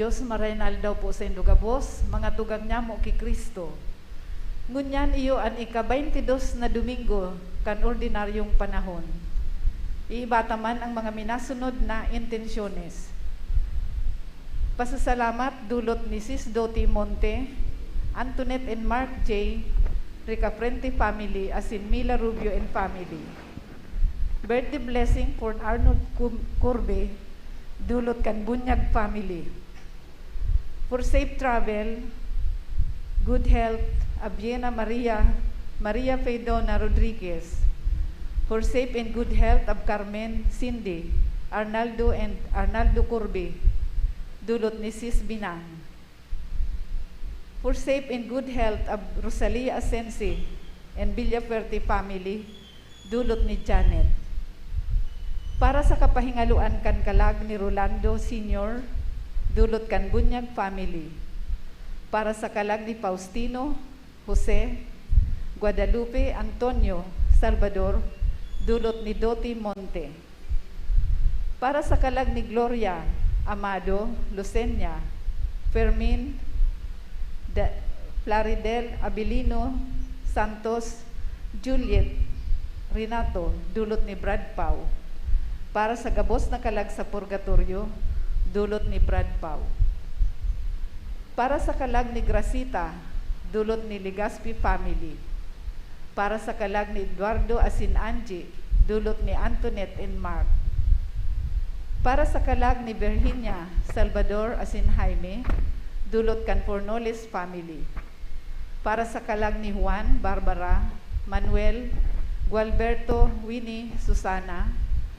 Diyos marinal daw po sa Indugabos, mga tugang niya mo ki Kristo. Ngunyan iyo an ika-22 na Domingo kan ordinaryong panahon. Iibata man ang mga minasunod na intensyones. Pasasalamat dulot ni Sis Doti Monte, Antoinette and Mark J. Ricafrente family as in Mila Rubio and family. Birthday blessing for Arnold Curbe, dulot kan Bunyag family. For safe travel, good health, Abiena Maria Feidona Rodriguez. For safe and good health of Carmen Cindy, Arnaldo Curbe, dulot ni Sis Binang. For safe and good health of Rosalia Asensi and Villafuerte family, dulot ni Janet. Para sa kapahingaluan kan kalag ni Rolando Sr., dulot kan Bunyag family. Para sa kalag ni Faustino, Jose, Guadalupe, Antonio, Salvador, dulot ni Doti Monte. Para sa kalag ni Gloria, Amado, Lucenia, Fermin, Plaridel, Abilino, Santos, Juliet, Renato, dulot ni Brad Pau. Para sa gabos na kalag sa purgatorio, dulot ni Brad Pau. Para sa kalag ni Gracita, dulot ni Legaspi family. Para sa kalag ni Eduardo Asin Angie, dulot ni Antoinette and Mark. Para sa kalag ni Virginia Salvador Asin Jaime, dulot kan Fornoles family. Para sa kalag ni Juan, Barbara, Manuel, Gualberto, Winnie, Susana,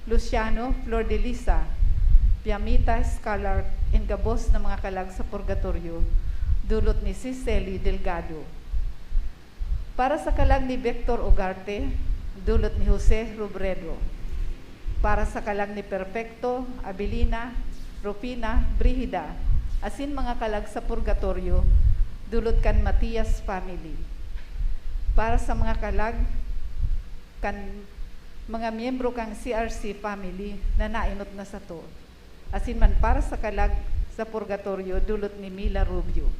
Luciano, Flor de Lisa, Piamita, Scalar, and gabos na mga kalag sa purgatorio, dulot ni Cicely Delgado. Para sa kalag ni Victor Ugarte, dulot ni Jose Robredo. Para sa kalag ni Perfecto, Abilina, Rufina, Brigida, asin mga kalag sa purgatorio, dulot kan Matias family. Para sa mga kalag kan mga miyembro kang CRC family na nainot na sa to, asin man para sa kalag sa purgatorio, dulot ni Mila Rubio.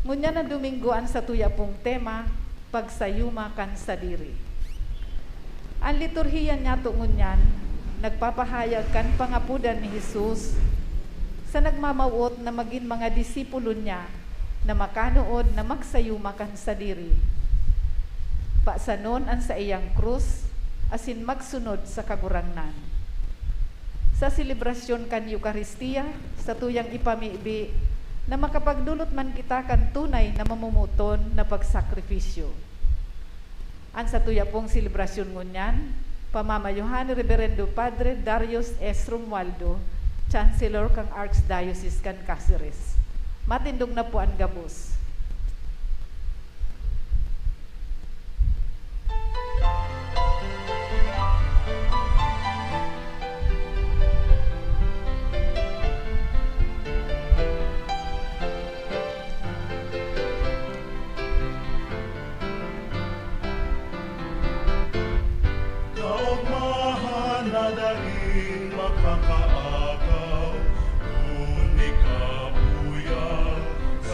Ngunya na Domingoan sa tuya pong tema, pagsayuma kan sa diri. Ang liturhiya niya to ngunyan, nagpapahayag kan pangapudan ni Jesus sa nagmamawot na maging mga disipulo niya na makanood na magsayuma kan sa diri. Pasanon ang sa iyang krus, asin magsunod sa kagurangnan. Sa selebrasyon kan Eucharistia, sa tuyang ipamibi, na makapagdulot man kita kan tunay na mamumuton na pagsakripisyo. Ang sa tuya pong selebrasyon ngunyan, pamamayuhan ni Reverendo Padre Darius S. Romualdo, Chancellor kang Archdiocese kan Cáceres. Matindog na po ang gabos.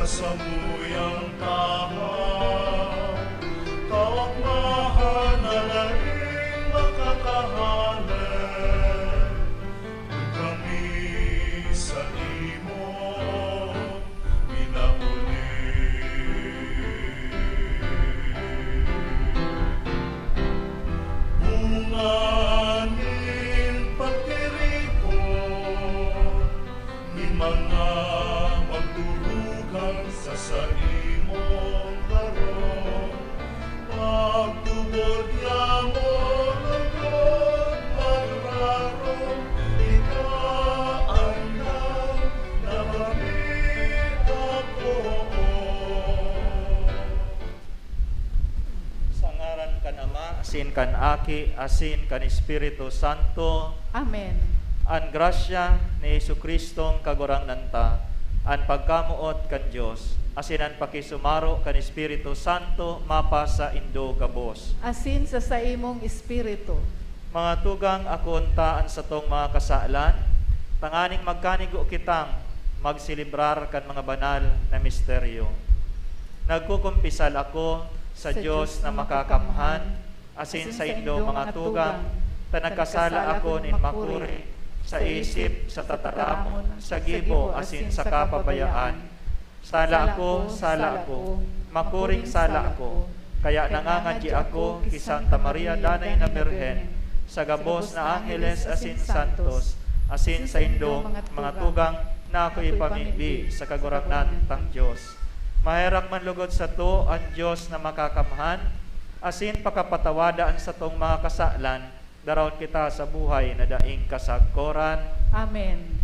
Samuyang tahaw, kaugmahan na laing makakahanan, kung kami sa imo minahuli. Bunganin pagtiripon, ni mga magturugang sa imong laro, pagtubod yamo lugod magraro, ikaanang nakamit ako. Sa ngaran kan Ama, asin kan Aki, asin kan Espiritu Santo. Amen. Ang grasya ni Jesucristong kagurangnan ta, ang pagkamuot kan Dios, asin ang pakisumaro kan Espiritu Santo mapa sa indo gabos. Asin sa imong espiritu. Mga tugang akon taan sa tong mga kasalan, tanganing magkanigo kitang magsilibrar kan mga banal na misteryo. Nagkukumpisal ako sa Dios na makakamhan, asin sa indo mga tugang, tanagkasala ako nin makuri, sa isip, sa tataramon, sa gibo, asin sa kapabayaan. Sala ako, makuring sala ako, kaya nangangadyi ako ki Santa Maria Danay na Birhen, sa gabos na angeles asin santos, asin sa indo mga tugang na ako ipamimbi sa kagurangnan tang Diyos. Maherak man lugod sa to ang Diyos na makakamhan, asin pakapatawadaan sa tong mga kasalan, darawon kita sa buhay na daing kasagkoran. Amen.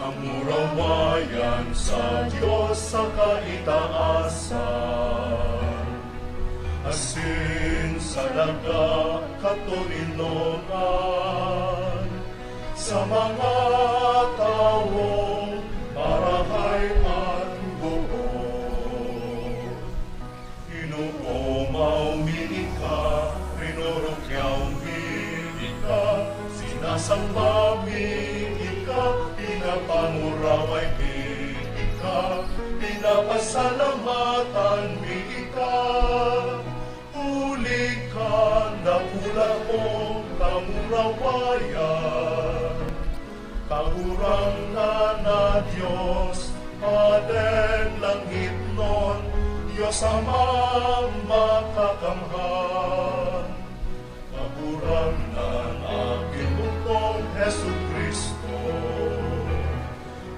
Kamurawayan sa Diyos sa kaitaasan, asin sa daga katulinongan, sa mga taong marahay at buo. Inuumaw minika, rinurukyaw minika, sinasamba minika, pinapanguraway miika, pinapasalamatan miika. Huli ka na pula mong kamurawayan, kahurang na Diyos, Padeng langit nun, Diyos Amang makakamhan. Kahurang na aking bukong Hesu Kristo,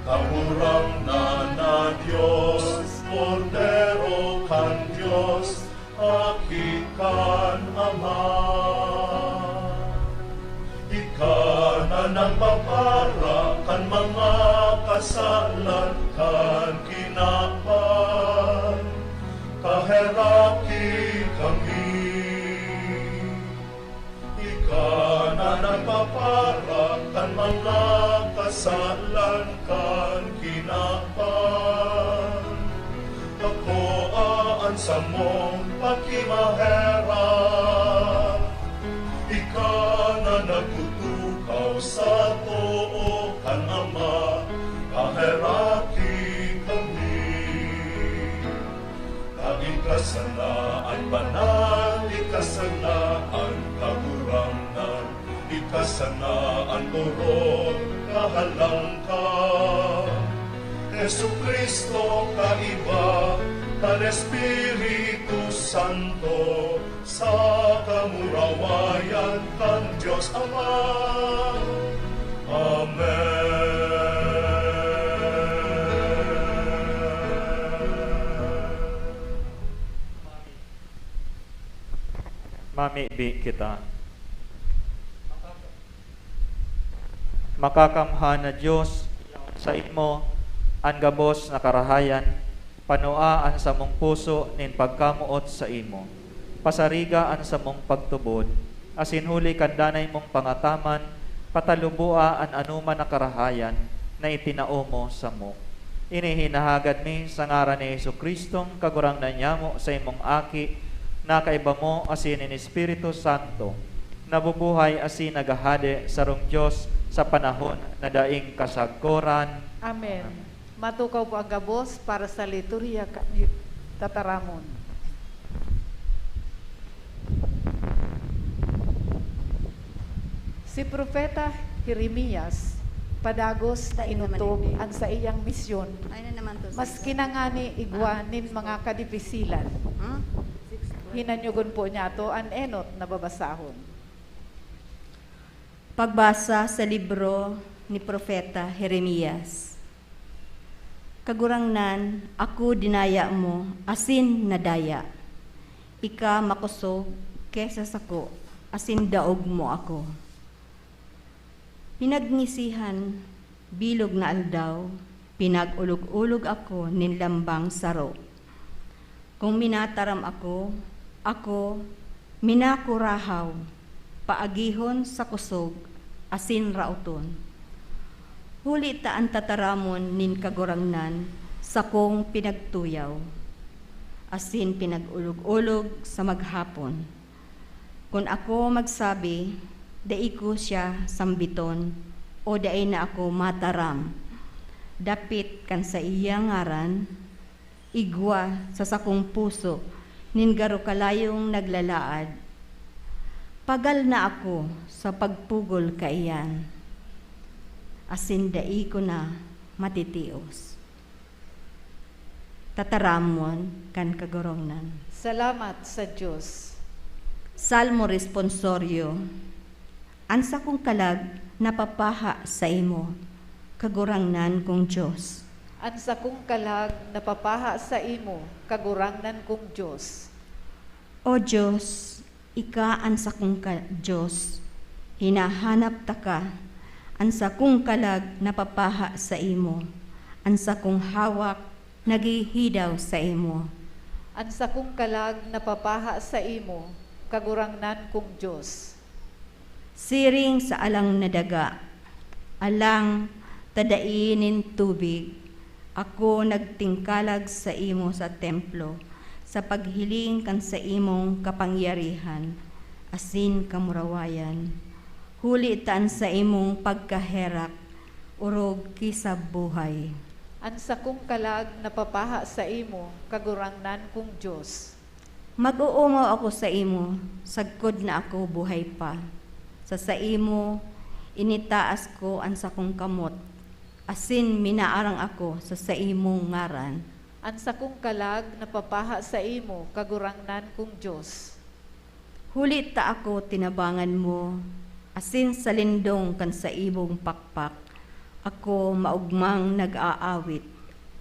kahurang na Diyos, Kordero kan Diyos, akikan Ama. Ika na nagpapara kan mga kasalan kan kinapan, kaheraki kami. Ika na nagpapara kan mga kasalan kan kinapan, ako aan sa mong pakimaherap. Ika na nagtutukaw sa too kan Ama, kaheraki kami. Ikasanaan banal, ikasanaan kagurangan, ikasanaan turong kahalangkan. Jesu Kristo kaiba, kan Espiritu Santo, sa kamurawayan kan Diyos Ama. Mamibi kita. Makakamhan na Diyos sa imo ang gabos na karahayan, panuaan sa mong puso nin pagkamuot sa imo, pasarigaan sa mong pagtubod, asin huli kandanay mong pangataman, patalubua an anuman na karahayan na itinao mo sa mo. Inihinahagad mi sa ngaran ni Jesu Kristong kagurang na nyamo sa imong aki, nakaiba mo asin ni Espiritu Santo, nabubuhay asin nagahade sarong Diyos sa panahon na daing kasagkoran. Amen. Matukaw po ang gabos para sa liturhiya Tataramon. Si Propeta Jeremias padagos na inutob ang sa iyang misyon, Ay na naman to. mas kinangani igwanin mga kadipisilan. Hinanyugon po niya to an enot na babasahon. Pagbasa sa libro ni Propeta Jeremias. Kagurangnan, ako dinaya mo, asin nadaya. Ika makusog, kesa sako, asin daog mo ako. Pinagnisihan, bilog na aldaw, pinagulog-ulog ako ninlambang saro. Kung minataram ako minakurahaw, paagihon sa kusog, asin rauton. Huli taan tataramon nin kagurangnan, sa kong pinagtuyaw, asin pinagulog-ulog sa maghapon. Kung ako magsabi, dai ko siya sambiton, o dai na ako mataram. Dapit kan sa iya ngaran, igwa sa sakong puso, ningaro kalayong naglalaad. Pagal na ako sa pagpugol kaiyan, asin dai ko na matitios. Tataramon kan kagurongnan. Salamat sa Diyos. Salmo responsorio. Ansa kong kalag napapaha sa imo, kagurangnan kong Diyos. Ansa kong kalag napapaha sa imo, kagurangnan kong Diyos. O Diyos, ika ansa kong Diyos, hinahanap ta ka, ansa kong kalag napapaha sa imo, ansa kong hawak nagihidaw sa imo. Ansa kong kalag napapaha sa imo, kagurangnan kong Diyos. Siring sa alang na daga, alang tadainin tubig, ako nagtingkalag sa imo sa templo, sa paghiling kan sa imong kapangyarihan, asin kamurawayan. Huli taan sa imong pagkaherak, urog kisa buhay. Ansa kong kalag napapaha sa imo, kagurangnan kong Diyos. Mag-uumaw ako sa imo, sagkod na ako buhay pa. Sa imo, initaas ko ang sakong kamot, asin minaarang ako sa imong ngaran. Ansa kong kalag napapaha sa imo, kagurangnan kong Diyos. Huli ta ako tinabangan mo, asin sa lindong kan sa imong pakpak, ako maugmang nag-aawit,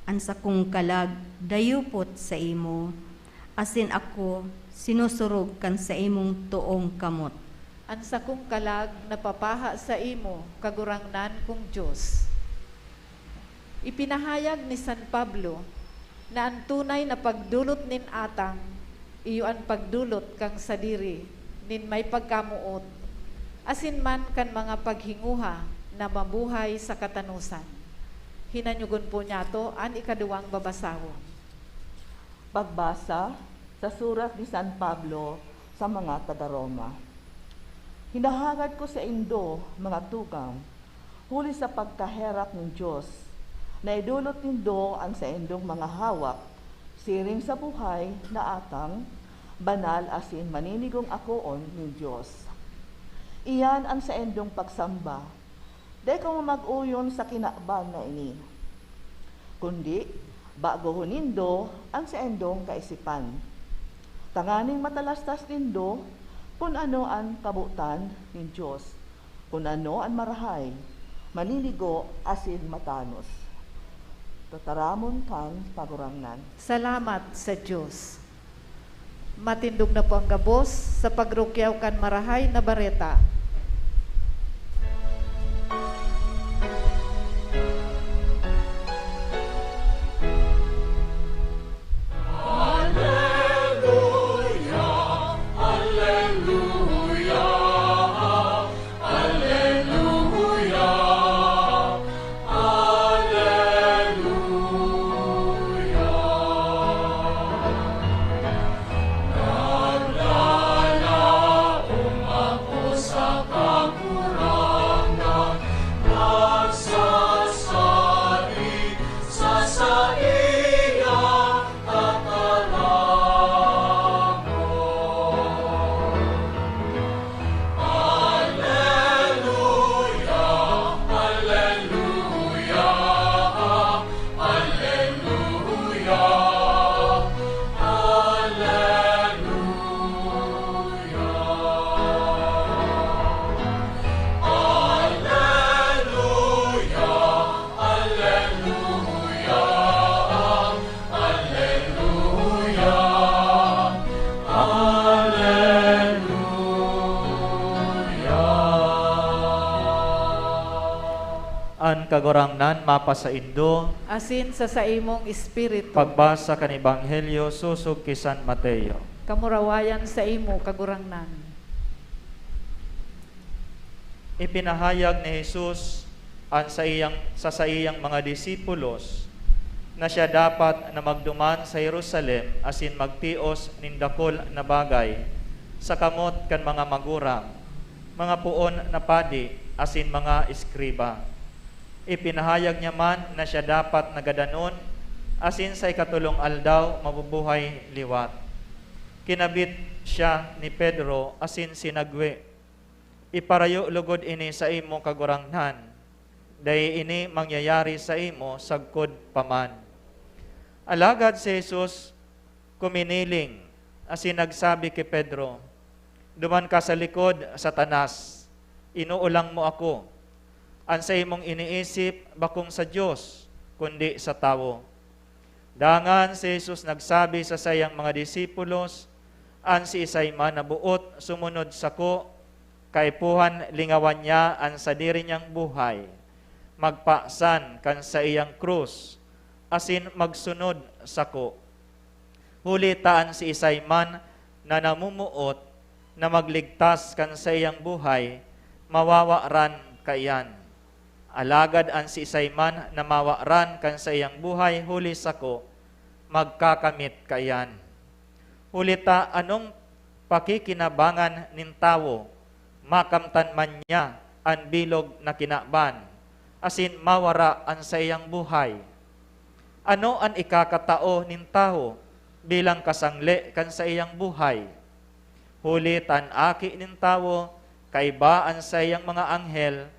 ansa kong kalag dayupot sa imo, asin ako sinusurog kan sa imong tuong kamot. Ansa kong kalag napapaha sa imo, kagurangnan kong Diyos. Ipinahayag ni San Pablo na ang tunay na pagdulot nin atang, iyo ang pagdulot kang sadiri, nin may pagkamuot, asin man kan mga paghinguha na mabuhay sa katanusan. Hinanyugon po niya to ang ikaduwang babasahon. Pagbasa sa surat ni San Pablo sa mga taga-Roma. Hinahagad ko sa indo, mga tugang, huli sa pagkaherak ng Diyos, na idulot nindo ang sa indong mga hawak, siring sa buhay na atang, banal asin maninigong akoon ng Diyos. Iyan ang sa indong pagsamba, day kung mag-uyon sa kinakban na ini. Kundi, bago hunindo ang sa indong kaisipan. Tanganing matalastas nindo, kung ano ang kabutan ng Diyos, kung ano ang marahay, maninigo asin matanos. Tataramon kang pagurangnan. Salamat sa Diyos. Matindog na po ang gabos sa pagrukyaw kan marahay na bareta. Sa An kagurangnan mapa sa Indo, asin sa imong espiritu, pagbasa kan Ebanghelyo susog kay San Mateo. kamurawayan sa imo kagurangnan. Ipinahayag ni Jesus sa iyang mga disipulos na siya dapat na magduman sa Jerusalem asin magtios nin dakol na bagay sa kamot kan mga magurang, mga puon na padi asin mga eskriba. Ipinahayag niya man na siya dapat nagadanon asin sa ikatulong aldaw mabubuhay liwat. Kinabit siya ni Pedro asin sinagwe. Iparayo lugod ini sa imo kagurangnan, dahi ini mangyayari sa imo sagkod paman. Alagad si Jesus kuminiling, asin nagsabi kay Pedro, duman ka sa likod, Satanas, inuulang mo ako. An sa imong iniisip, bakong sa Diyos, kundi sa tao. Dangan si Jesus nagsabi sa sayang mga disipulos, an si Isay man na buot sumunod sako, kaipuhan lingawan niya an sa diri niyang buhay, magpasan kan sa iyang krus, asin magsunod sako. Huli taan si Isay man na namumuot na magligtas kan sa iyang buhay, mawawaran kayan. Alagad an si Isay man na mawaran kan sa iyang buhay, huli sako, magkakamit kayan. Huli ta anong pakikinabangan nin tawo, makamtan man niya an bilog na kinaban, asin mawara an sa iyang buhay. Ano an ikakatao nin tawo bilang kasangli kan sa iyang buhay? Huli tan aki nin tawo, kaibaan sa iyang mga anghel,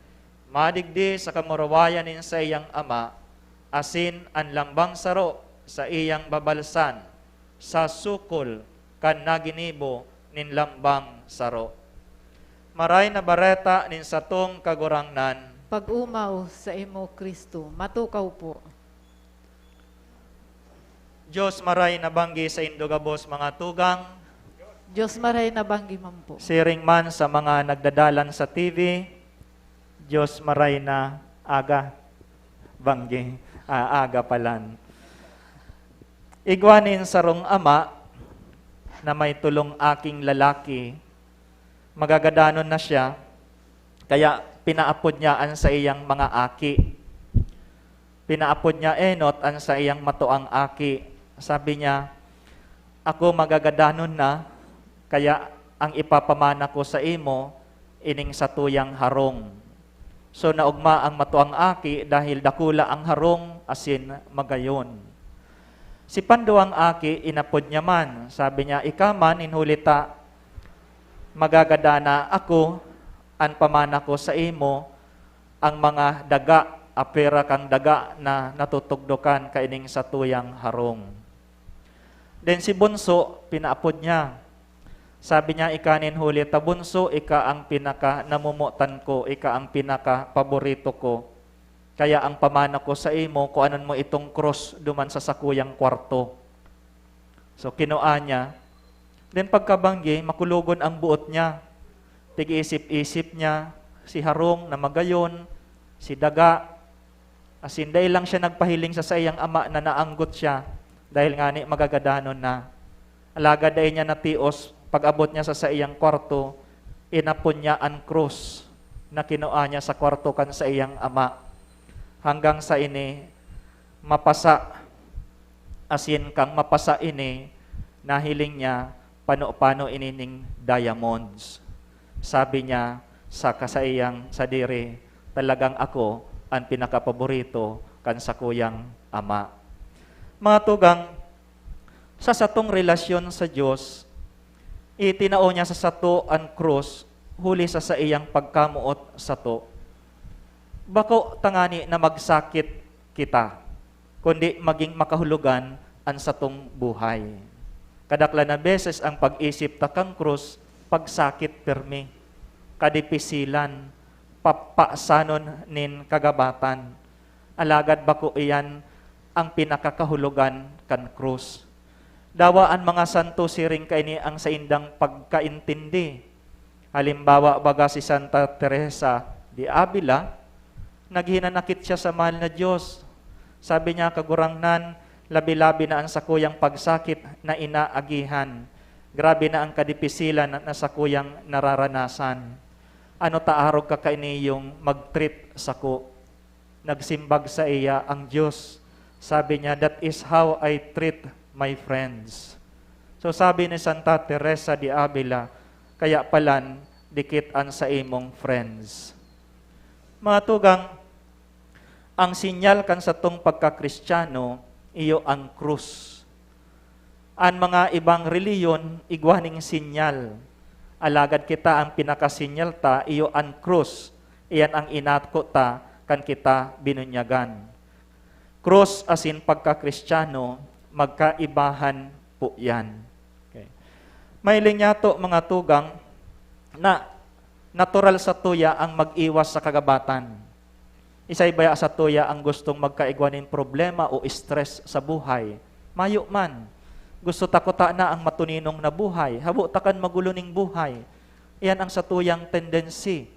madigdi sa kamurawayan nin sa iyang ama, asin an lambang saro sa iyang babalsan, sa sukol kan naginibo nin lambang saro. Maray na bareta nin satong kagurangnan, Pag-umaw sa imo Kristo, matukaw po. Diyos maray na banggi sa indogabos mga tugang, Diyos maray na banggi man po. siring man sa mga nagdadalan sa TV, Diyos maray na aga, banggi, aga palan. Igwanin sarong ama na may tulong aking lalaki, magagadanon na siya, kaya pinaapod niya an sa iyang mga aki. Pinaapod niya enot an sa iyang matuang aki. Sabi niya, ako magagadanon na, kaya ang ipapamana ko sa imo, ining satuyang harong. So naugma ang matuang aki dahil dakula ang harong asin magayon. Si panduang aki, inapod niya man. Sabi niya, ikaman inhulita, magagadana ako, an pamana ko sa imo, ang mga daga, apera kang daga na natutugdukan kaining satuyang harong. Then si Bunso, pinaapod niya. Sabi niya, ikanin huli, ta Bunso, ika ang pinaka namumutan ko, ika ang pinaka paborito ko. Kaya ang pamana ko sa imo, kuanan mo itong cross duman sa sakuyang kwarto. So kinuha niya. Then pagkabanggi, makulugon ang buot niya. Tig-isip-isip niya, si harong na magayon, si daga. Asin dahil lang siya nagpahiling sa iyang ama na naanggot siya, dahil nga ni magagadanon na. Alaga dahil niya natios, pag-abot niya sa iyang kwarto, inapon niya ang krus na kinuha niya sa kwarto kan sa iyang ama. Hanggang sa ini, mapasa, asin kang mapasa ini, nahiling niya, pano-pano inining diamonds. Sabi niya sa kasaiyang sadiri, talagang ako ang pinakapaborito kan sa kuyang ama. Mga tugang, sa satong relasyon sa Diyos, itinao niya sa sato ang krus, huli sa iyang pagkamuot sa to. Bako tangani na magsakit kita, kundi maging makahulugan ang satong buhay. Kadakla na beses ang pag-isip takang krus, pagsakit permi, kadipisilan, papasanon nin kagabatan. Alagad bako iyan ang pinakakahulugan kan krus. Dawaan mga santo siring kaini ang sa indang pagkaintindi. Halimbawa baga si Santa Teresa de Avila, naghinanakit siya sa mahal na Diyos. Sabi niya, kagurangnan, labi-labi na ang sakuyang pagsakit na inaagihan. Grabe na ang kadipisilan na sakuyang nararanasan. Ano taarog ka kaini yung mag-treat sako? Nagsimbag sa iya ang Diyos. Sabi niya, that is how I treat my friends. So sabi ni Santa Teresa de Avila, kaya palan, dikitan sa imong friends. Mga tugang, ang sinyal kan sa tong pagka-Kristiyano, iyo ang krus. Ang mga ibang reliyon, igwaning sinyal. Alagad kita ang pinakasinyal ta, iyo ang krus. Iyan ang inatko ta, kan kita binunyagan. Krus asin pagka-Kristiyano, magkaibahan po yan. Okay. May linyato mga tugang na natural sa tuya ang mag-iwas sa kagabatan. Isa'y baya sa tuya ang gustong magkaigwanin problema o stress sa buhay. Mayo man. Gusto takota na ang matuninong na buhay. Habo takan maguluning buhay. Iyan ang sa tuyang tendency.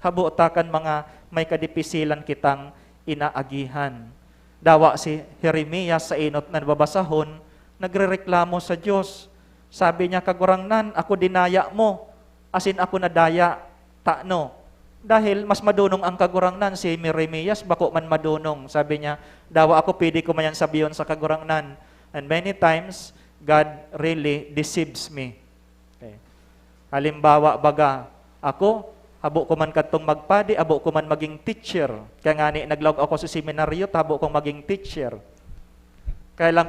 Habo takan mga may kadipisilan kitang inaagihan. Dawa si Jeremias sa inot na nababasahon, nagrereklamo sa Diyos. Sabi niya, kagurangnan, ako dinaya mo. Asin ako nadaya. Taano? Dahil mas madunong ang kagurangnan si Jeremias, bako man madunong. Sabi niya, dawa ako, pwede ko mayan sabiyon sa kagurangnan. And many times, God really deceives me. Okay. Halimbawa, baga, ako, habo ko man katong magpadi, habo ko man maging teacher. Kaya nga ni, naglaog ako sa seminaryo, habo kong maging teacher. Kaya lang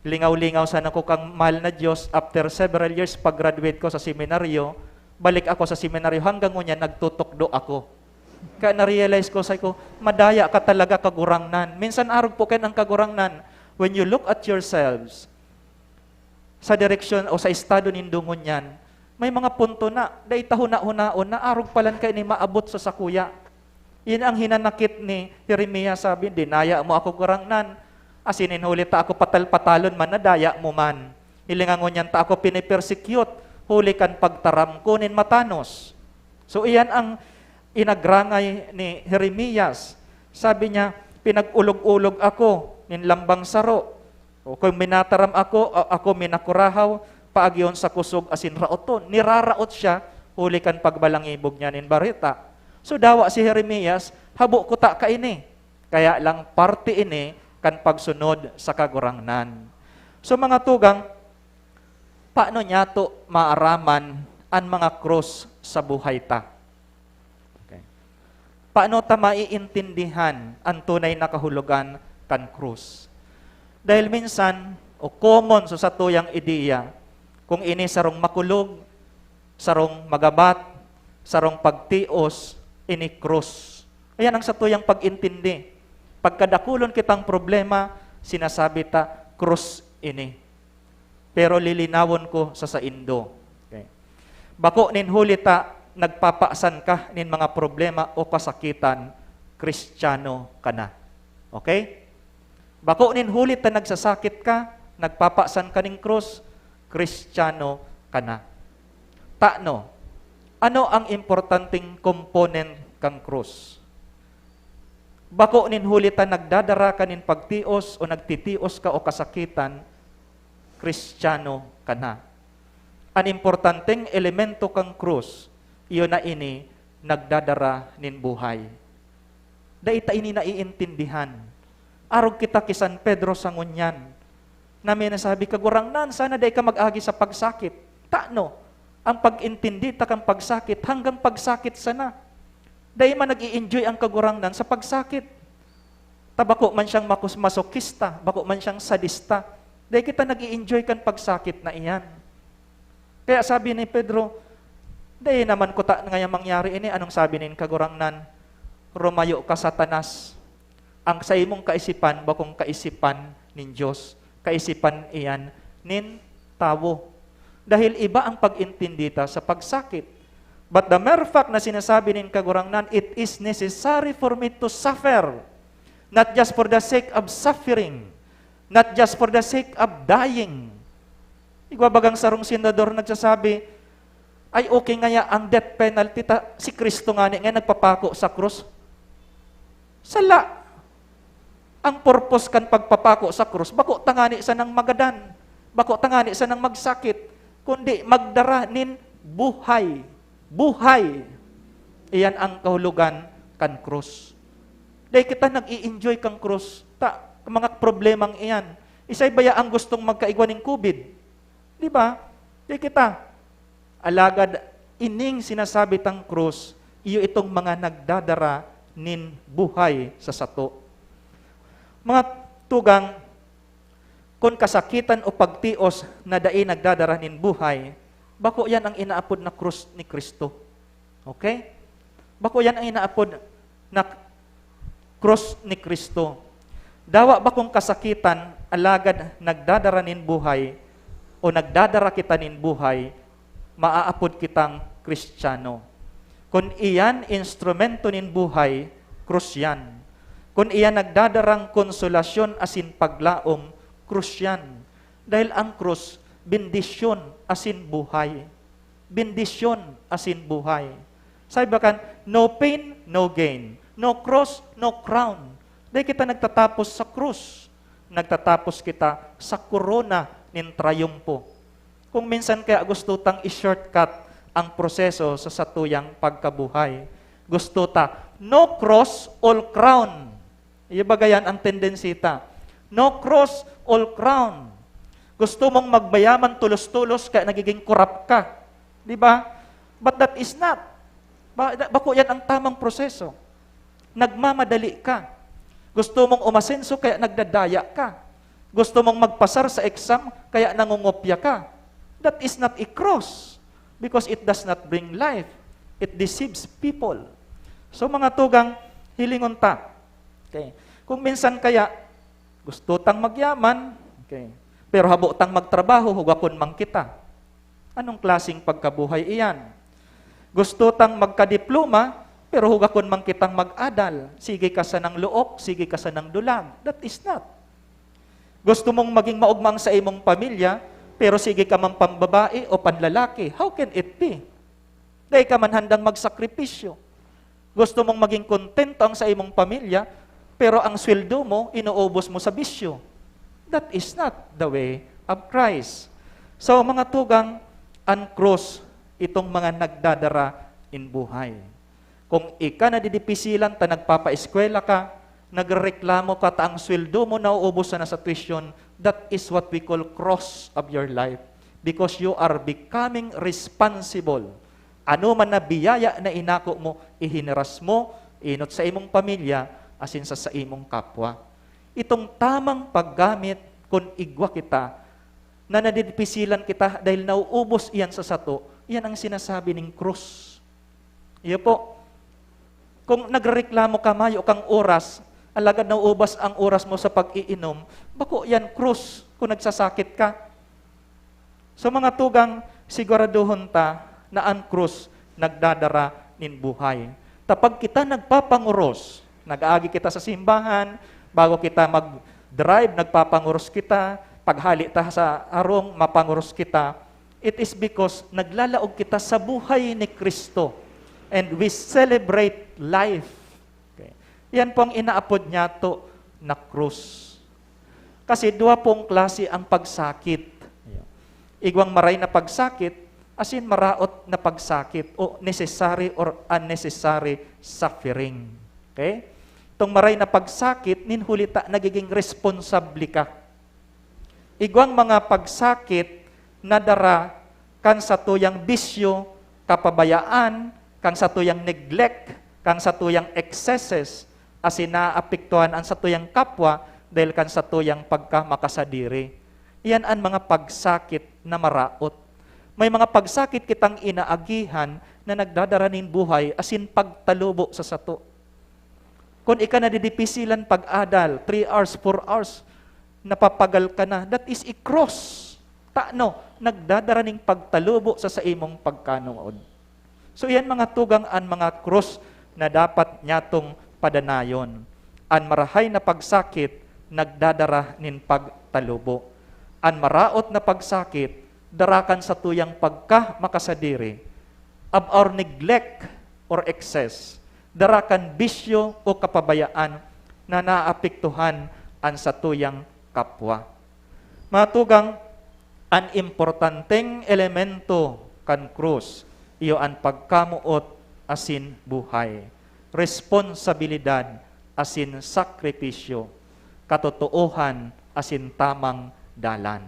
lingaw-lingaw sana ko kang mahal na Diyos. After several years, pag-graduate ko sa seminaryo, balik ako sa seminaryo, hanggang ngunyan, nagtutukdo ako. Kaya na-realize ko, say ko, madaya ka talaga kagurangnan. Minsan arog po kayo ang kagurangnan. When you look at yourselves, sa direksyon o sa estado nindungon yan, may mga punto na, dahi tahuna-hunaon na arog palan kayo ni maabot sa sakuya. Yan ang hinanakit ni Jeremias, sabi, dinaya mo ako gurangnan. Asinin huli ta ako patal-patalon man, nadaya mo man. Ilingangon yan ta ako pinipersecute, huli kan pagtaram kunin matanos. So iyan ang inagrangay ni Jeremias. Sabi niya, pinag-ulog-ulog ako, ninlambang saro. O kung minataram ako minakurahaw, paagyon sa kusog asin raoton. Niraraot siya, huli kan pagbalangibog niya nin barita. So dawa si Jeremias, habo ko ta kaini. Kaya lang parte ini kan pagsunod sa kagurangnan. So mga tugang, paano niya to maaraman ang mga krus sa buhay ta? Okay. Paano ta maiintindihan ang tunay na kahulugan kan krus? Dahil minsan, o common so sa tuyang ideya, kung ini sarong makulog, sarong magabat, sarong pagtios, ini krus. Ayan ang sa tuyang pag-intindi. Pagkadakulon kitang problema, sinasabi ta, krus ini. Pero lilinawon ko sa Indo. Okay. Bako nin huli ta, nagpapaasan ka nin mga problema o kasakitan, Kristiyano ka na. Okay? Bako nin huli ta nagsasakit ka, nagpapaasan ka ning krus, Kristiyano ka na. Taano, ano ang importanteng component kang krus? Bako nin huli ta nagdadara ka nin pagtios o nagtitios ka o kasakitan, Kristiyano ka na. Ang importanteng elemento kang krus, iyon na ini, nagdadara nin buhay. Daita ini naiintindihan. Arog kita kay San Pedro sa ngunyan. Namin nasabi, kagurangnan, sana day ka mag-agi sa pagsakit. Taano, ang pag-intindi ta kang pagsakit, hanggang pagsakit sana. Day man nag-i-enjoy ang kagurangnan sa pagsakit. Tabako man siyang masokista, bako man siyang sadista. Day kita nag-i-enjoy kan pagsakit na iyan. Kaya sabi ni Pedro, day naman ko ta ngayon mangyari ini, anong sabi nin kagurangnan? Rumayo ka Satanas. Ang sa imong kaisipan, bakong kaisipan nin Diyos, kaisipan iyan nin tawo. Dahil iba ang pag-intindi ta sa pagsakit. But the mere fact na sinasabi nin kagurangnan, it is necessary for me to suffer. Not just for the sake of suffering. Not just for the sake of dying. Igwabagang sarong senador nagsasabi, ay okay nga ya ang death penalty ta, si Kristo nga nga nagpapako sa krus. Sala. Ang purpose kan pagpapako sa krus, bako tangani sa nang magadan, bako tangani sa nang magsakit, kundi magdara nin buhay. Buhay. Iyan ang kahulugan kan krus. Dahil kita nag-i-enjoy kang krus, mga problemang iyan. Isa'y baya ang gustong magkaigwa ng COVID. Di ba? Dahil kita, alagad, ining sinasabi tang krus, iyo itong mga nagdadara nin buhay sa sato. Mga tugang, kung kasakitan o pagtios na dai nagdadara nin buhay, bako yan ang inaapod na krus ni Kristo. Okay? Bako yan ang inaapod na krus ni Kristo. Dawa ba kung kasakitan, alagad nagdadara nin buhay, o nagdadara kita nin buhay, maaapod kitang Kristiyano. Kung iyan instrumento nin buhay, krus yan. Kung iyan nagdadarang konsolasyon asin paglaom, krus yan. Dahil ang krus, bendisyon asin buhay. Bendisyon asin buhay. Sabi ba kan, no pain, no gain. No cross, no crown. Dahil kita nagtatapos sa krus. Nagtatapos kita sa korona nin triumpo. Kung minsan kaya gusto tang i-shortcut ang proseso sa satuyang pagkabuhay. Gusto ta, no cross, all crown. Ibagayan ang tendensita. No cross, all crown. Gusto mong magbayaman tulos-tulos kaya nagiging corrupt ka. Di ba? But that is not. Bako yan ang tamang proseso. Nagmamadali ka. Gusto mong umasenso kaya nagdadaya ka. Gusto mong magpasar sa exam kaya nangungopya ka. That is not a cross because it does not bring life. It deceives people. So mga tugang, hilingon ta. Okay. Kung minsan kaya, gusto tang magyaman, okay, pero habo tang magtrabaho, hugakon mang kita. Anong klaseng pagkabuhay iyan? Gusto tang magkadiploma, pero hugakon mang kitang mag-adal. Sige ka sa ng luok, sige ka sa ng dulag. That is not. Gusto mong maging maugmang sa imong pamilya, pero sige ka mang pambabae o panlalaki. How can it be? Dahil ka man handang magsakripisyo. Gusto mong maging kontento ang sa imong pamilya, pero ang sweldo mo, inuubos mo sa bisyo. That is not the way of Christ. So mga tugang, uncross itong mga nagdadara in buhay. Kung ika na didipisilan, ta nagpapa-eskwela ka, nagreklamo ka, ta ang sweldo mo nauubos na sa tuition, that is what we call cross of your life. Because you are becoming responsible. Ano man na biyaya na inako mo, ihiniras mo, inot sa imong pamilya, asin sa imong kapwa. Itong tamang paggamit, kung igwa kita, na nadidipisilan kita dahil nauubos iyan sa sato, iyan ang sinasabi ng krus. Iyo po, kung nagreklamo ka mayo kang oras, alagad nauubos ang oras mo sa pag-iinom, bako yan krus kung nagsasakit ka. So mga tugang, siguraduhon ta na ang krus nagdadara nin buhay. Tapag kita nagpapanguros, nag-aagi kita sa simbahan, bago kita mag-drive, nagpapanguros kita, paghali ta sa arong, mapanguros kita, it is because naglalaog kita sa buhay ni Kristo. And we celebrate life. Okay. Yan pong inaapod niya to na krus. Kasi dua pong klase ang pagsakit. Igwang maray na pagsakit, asin maraot na pagsakit o necessary or unnecessary suffering. Okay? Itong maray na pagsakit, ninhulita, nagiging responsable ka. Igwang mga pagsakit na dara kan sa tuyang bisyo, kapabayaan, kan sa tuyang neglect, kan sa tuyang excesses, asin naapektuhan ang sa tuyang kapwa dahil kan sa tuyang pagkamakasadiri. Iyan ang mga pagsakit na maraot. May mga pagsakit kitang inaagihan na nagdadaranin buhay asin pagtalubo sa sato. Kung ika na didipisilan pag-adal, 3 hours, 4 hours, napapagal ka na, that is a cross. Taano, nagdadaraning pagtalubo sa imong pagkanuod. So yan mga tugang an mga cross na dapat nyatong padanayon. An marahay na pagsakit, nagdadara nin pagtalubo. An maraot na pagsakit, darakan sa tuyang pagka makasadiri of our neglect or excess, darakan bisyo o kapabayaan na naapektuhan ang satuyang kapwa. Matugang, ang importanteng elemento kan krus, iyo ang pagkamuot asin buhay, responsibilidad asin sakripisyo, katotoohan asin tamang dalan.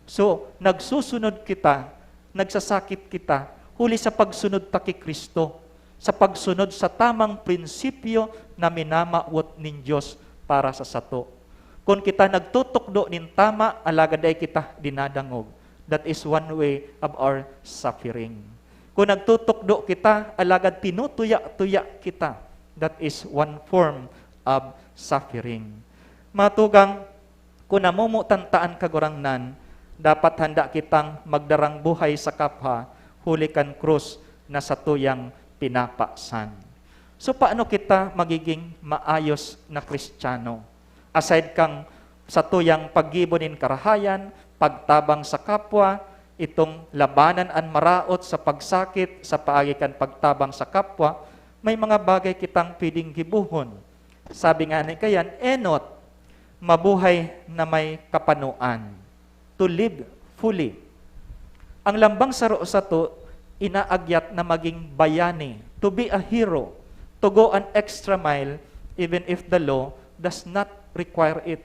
So, nagsusunod kita, nagsasakit kita, huli sa pagsunod ta kay Kristo, sa pagsunod sa tamang prinsipyo na minamawot nin Diyos para sa sato. Kung kita nagtutukdo nin tama, alagad ay kita dinadangog. That is one way of our suffering. Kung nagtutukdo kita, alagad tinutuya-tuya kita. That is one form of suffering. Matugang, kung namumutantaan kagurangnan, dapat handa kitang magdarang buhay sa kapwa, huli kan krus na satuyang pinapaksan. So paano kita magiging maayos na Kristiyano? Aside kang satuyang paggibonin karahayan, pagtabang sa kapwa, itong labanan an maraot sa pagsakit, sa paagikan pagtabang sa kapwa, may mga bagay kitang pwedeng gibuhon. Sabi nga ni kayan, enot, mabuhay na may kapanuan. To live fully. Ang lambang saro sa to, inaagyat na maging bayani, to be a hero, to go an extra mile, even if the law does not require it.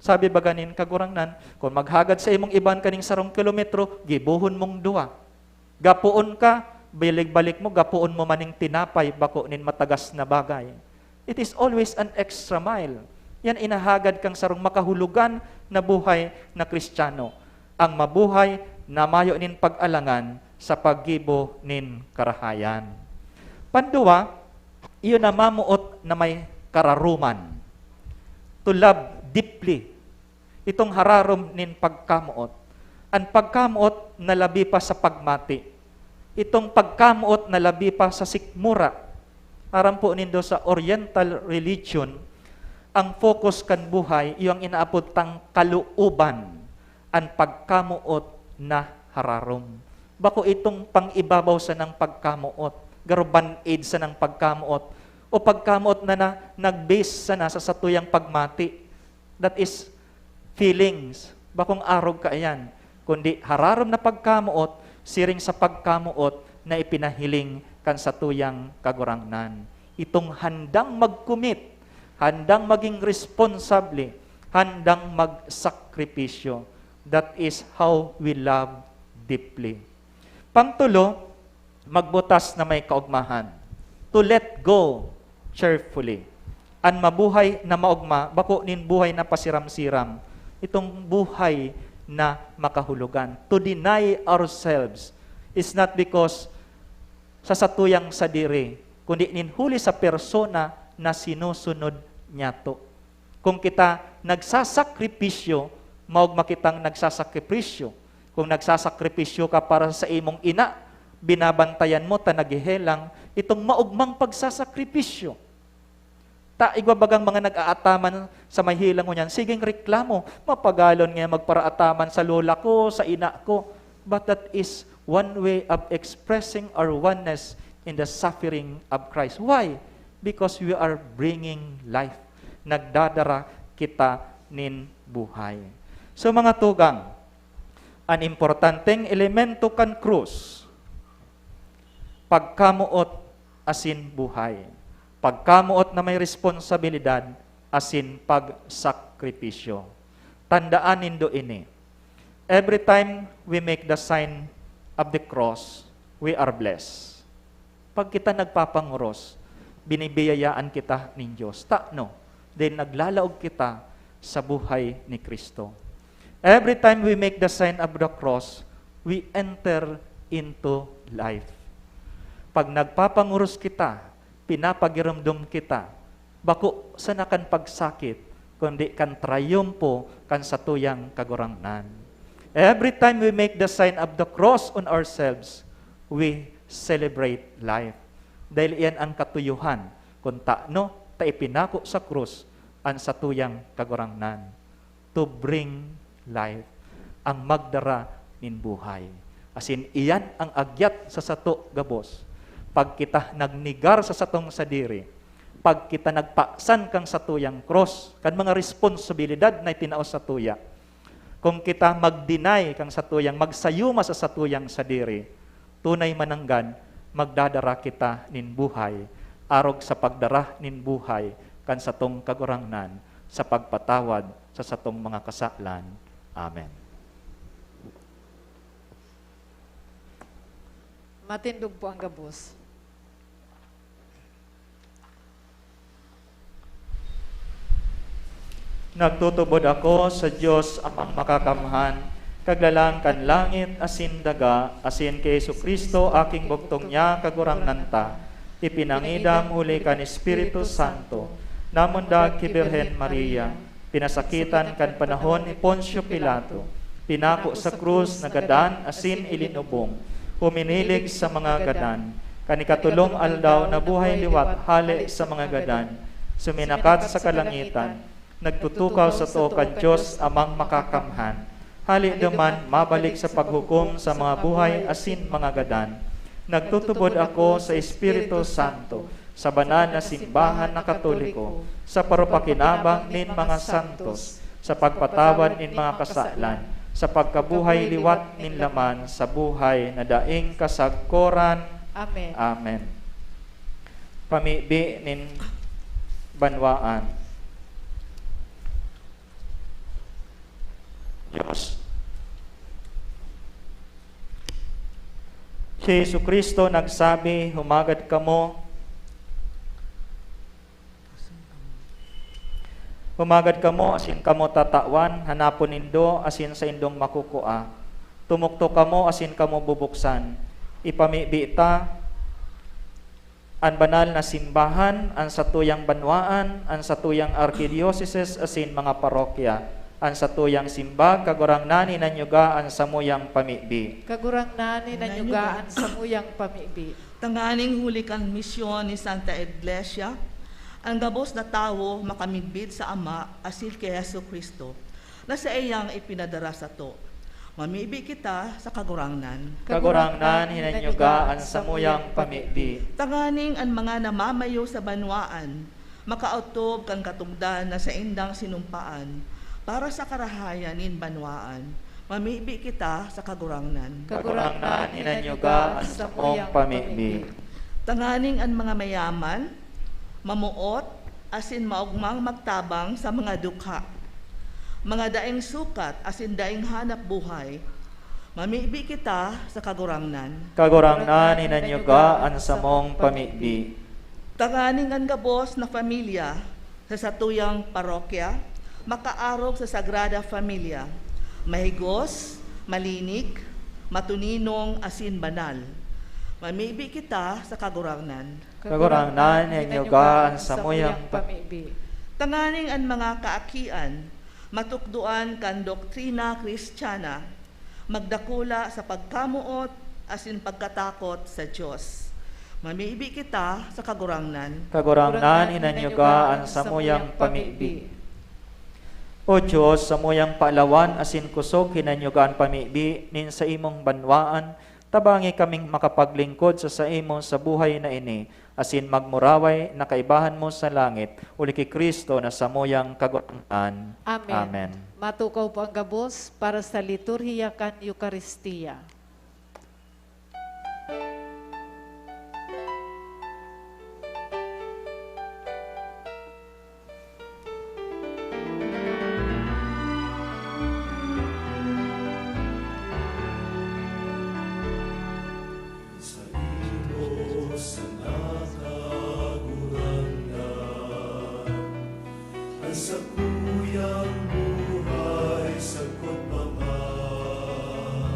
Sabi ba ganin kagurangnan, kung maghagad sa imong iban kaning 1 kilometro, gibuhon mong 2. Gapuon ka, balik-balik mo, gapuon mo maning tinapay, bako nin matagas na bagay. It is always an extra mile. Yan inahagad kang sarong makahulugan na buhay na Kristiyano. Ang mabuhay na mayo nin pag-alangan sa paggibo nin karahayan. Panduwa, iyon na mamuot na may kararuman. To love deeply. Itong hararom nin pagkamuot. Ang pagkamuot na labi pa sa pagmati. Itong pagkamuot na labi pa sa sikmura. Aram po nindo sa Oriental religion, ang focus kan buhay, iyong inaapod tang kaluuban, ang pagkamuot na hararom. Bako itong pang-ibabaw sa ng pagkamuot, garuban aid sa ng pagkamuot, o pagkamuot na nag-base sa nasa satuyang pagmati. That is feelings. Bakong arog ka ayan. Kundi hararom na pagkamuot, siring sa pagkamuot na ipinahiling kan satuyang kagurangnan. Itong handang mag-commit, handang maging responsable, handang magsakripisyo. That is how we love deeply. Pangtulo, magbutas na may kaugmahan. To let go cheerfully. Ang mabuhay na maugma, bako nin buhay na pasiram-siram. Itong buhay na makahulugan. To deny ourselves is not because sa satuyang sadiri, kundi nin huli sa persona na sinusunod nyato. Kung kita nagsasakripisyo, maugma kitang nagsasakripisyo. Kung nagsasakripisyo ka para sa imong ina, binabantayan mo, tanagihelang, itong maugmang pagsasakripisyo. Ta, igwabagang mga nag-aataman sa mahilang mo niyan, siging reklamo, mapagalon nga magparaataman sa lola ko, sa ina ko. But that is one way of expressing our oneness in the suffering of Christ. Why? Because we are bringing life. Nagdadara kita nin buhay. So mga tugang, ang importanteng elemento kan krus, pagkamuot asin buhay. Pagkamuot na may responsibilidad asin pagsakripisyo. Tandaan nindo ini. Every time we make the sign of the cross, we are blessed. Pag kita nagpapanguros, binibiyayaan kita ng Diyos. No? Then naglalaog kita sa buhay ni Kristo. Every time we make the sign of the cross, we enter into life. Pag nagpapanguros kita, pinapagiramdom kita, bako sa nakan pagsakit, kundi kan triumpo kan satuyang kagurangnan. Every time we make the sign of the cross on ourselves, we celebrate life. Dahil iyan ang katuyuhan, kung taano, ta ipinako sa krus, ang satuyang kagurangnan. To bring life, ang magdara nin buhay. As in, iyan ang agyat sa sato gabos. pag kita nagnigar sa satong sadiri, pag kita nagpaksan kang satuyang cross, kan mga responsibilidad na itinaos sa tuya. Kung kita mag-deny kang satuyang, magsayuma sa satuyang sadiri, tunay mananggan, magdadara kita nin buhay, arog sa pagdara nin buhay, kan satong kagurangnan, sa pagpatawad sa satong mga kasalan. Amen. Matindog po ang gabos. Nagtutubod ako sa Diyos amang makakamhan, kaglalang kan langit asin daga, asin kay Jesucristo aking bugtong niya kagurangnan ta, ipinangidam uli kan Espiritu Santo, namundag ki Birhen Maria, pinasakitan kan panahon ni Poncio Pilato, pinako sa krus na gadan asin ilinubong, huminilig sa mga gadan, kanikatulong aldaw na buhay liwat hali sa mga gadan, suminakat sa kalangitan, nagtutukaw sa tuokan Diyos amang makakamhan, hali duman mabalik sa paghukom sa mga buhay asin mga gadan, nagtutubod ako sa Espiritu Santo, sa banal na simbahan na Katoliko, sa parupakinabang nin mga santos, sa pagpatawad nin mga kasalan, sa pagkabuhay liwat nin laman, sa buhay na daing kasagkoran. Amen. Amen. Pamibi nin banwaan. Diyos. Si Jesucristo nagsabi, humagad kamo, asin kamo tatawan, hanapon nindo, asin sa indong makukua. Tumukto kamo, asin kamo bubuksan. Ipamibi ta, ang banal na simbahan, ang satuyang banwaan, ang satuyang arkidiocese, asin mga parokya. Ang satuyang simba, kagurang nani nanyugaan sa muyang pamibi. Kagurang nani nanyugaan sa muyang pamibi. Tanganing huli kan misyon ni Santa Iglesia, ang gabos na tawo makamidbid sa Ama asil kay Jesucristo, na sa iyang ipinadara sa to. Mamibi kita sa kagurangnan. Kagurangnan hinanyugaan sa muyang pamibi. Tanganing ang mga namamayo sa banwaan, makautob kang katungdan na sa indang sinumpaan, para sa karahayan nin banwaan, mamibi kita sa kagurangnan. Kagurangnan hinanyugaan sa muyang pamibi. Tanganing ang mga mayaman, mamuot, asin maugmang magtabang sa mga dukha. Mga daing sukat, asin daing hanap buhay, mamibi kita sa kagurangnan. Kagurangnan hinanyugaan sa mong pamibi. Tanganing ang gabos na pamilya sa satuyang parokya, makaarog sa Sagrada Familia, mahigos, malinig, matuninong, asin banal. Mamibi kita sa kagurangnan. Kagurangnan hinanyugaan sa muyang pamibi. Tanganing ang mga kaakian, matukduan kan doktrina Kristiyana, magdakula sa pagkamuot, asin pagkatakot sa Diyos. Mamibi kita sa kagurangnan. Kagurangnan hinanyugaan sa muyang pamibi. O Diyos, sa muyang paalawan asin kusog hinanyugaan pamibi nin sa imong banwaan, tabangi kaming makapaglingkod sa imo sa buhay na ini, asin magmuraway na kaibahan mo sa langit, uli kay Kristo na sa muyang kagurangnan. Amen. Amen. Matukaw po ang gabos para sa liturhiya kan Eucharistia. Sa kuyang buhay, sagot paman.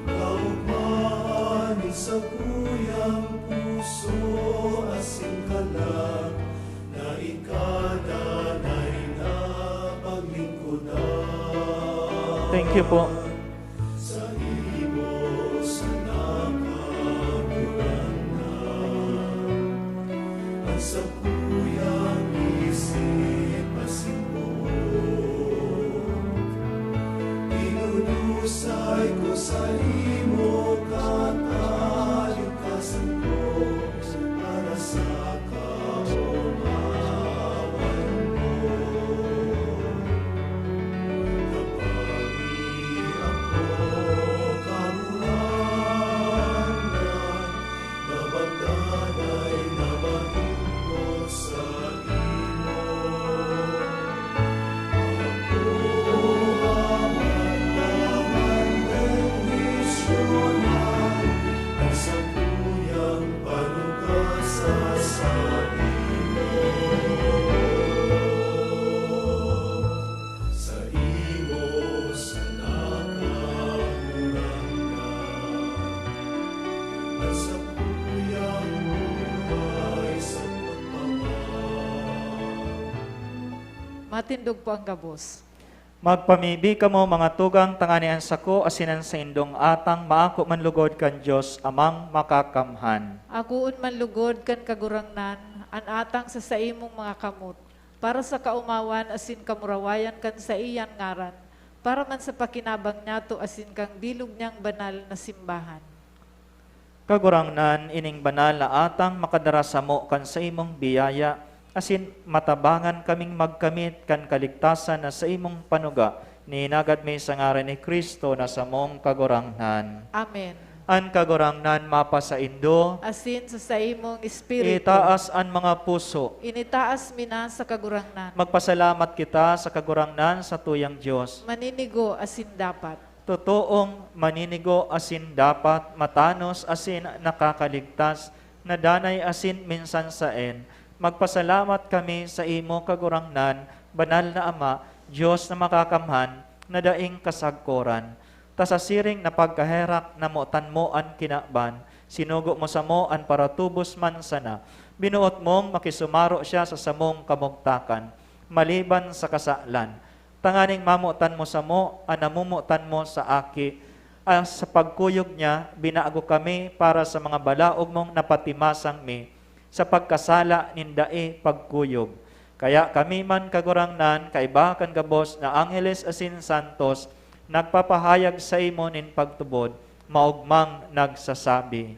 Kaugmaan sa kuyang puso, asing kalag, na ikada na inapaglingkudan. Thank you po. Sa imo sa nakagurangnan, ang sa kuyang isip masimot, inunusay ko sa imo katalikasan ko. isasabi mo sa imo sa nakakunanga at sa kuyang buhay sa pagpapang. Matindog po ang gabos. Magpamibi kamo mga tugang tanganian sako asinan sa indong atang maako man lugod kan Dios amang makakamhan. Aguon man lugod kan kagurangnan, an atang sa saimong mga kamot, para sa kaumawan asin kamurawayan kan sa iyan ngaran, para man sa pakinabang niyato asin kang bilog niyang banal na simbahan. Kagurangnan ining banal na atang makadara sa mo kan sa imong biyaya, asin matabangan kaming magkamit kan kaligtasan na sa imong panuga, ni nagad may sa ngaran ni Kristo na sa mong kagurangnan. Amen. An kagurangnan mapa sa indo, Asin sa saimong espiritu, itaas an mga puso. initaas mina sa kagurangnan. Magpasalamat kita sa kagurangnan sa tuyang Diyos. Maninigo asin dapat. Totoong maninigo asin dapat, matanos asin nakakaligtas, nadanay asin minsan saen. Magpasalamat kami sa imo kagurangnan, banal na Ama, Diyos na makakamhan, na daing kasagkoran. Ta sa siring na pagkaherak na motan mo an kinaban, sinugo mo sa mo an paratubos man sana. Binuot mong makisumaro siya sa samong kamugtakan, maliban sa kasalan. Tanganing mamutan mo sa mo, an namumutan mo sa aki. Sa pagkuyog niya, binaago kami para sa mga balaog mong napatimasang mi, sa pagkasala nindae pagkuyog. Kaya kami man kagurangnan, kaiba kan gabos na angeles asin santos, nagpapahayag sa imo nin pagtubod, maugmang nagsasabi.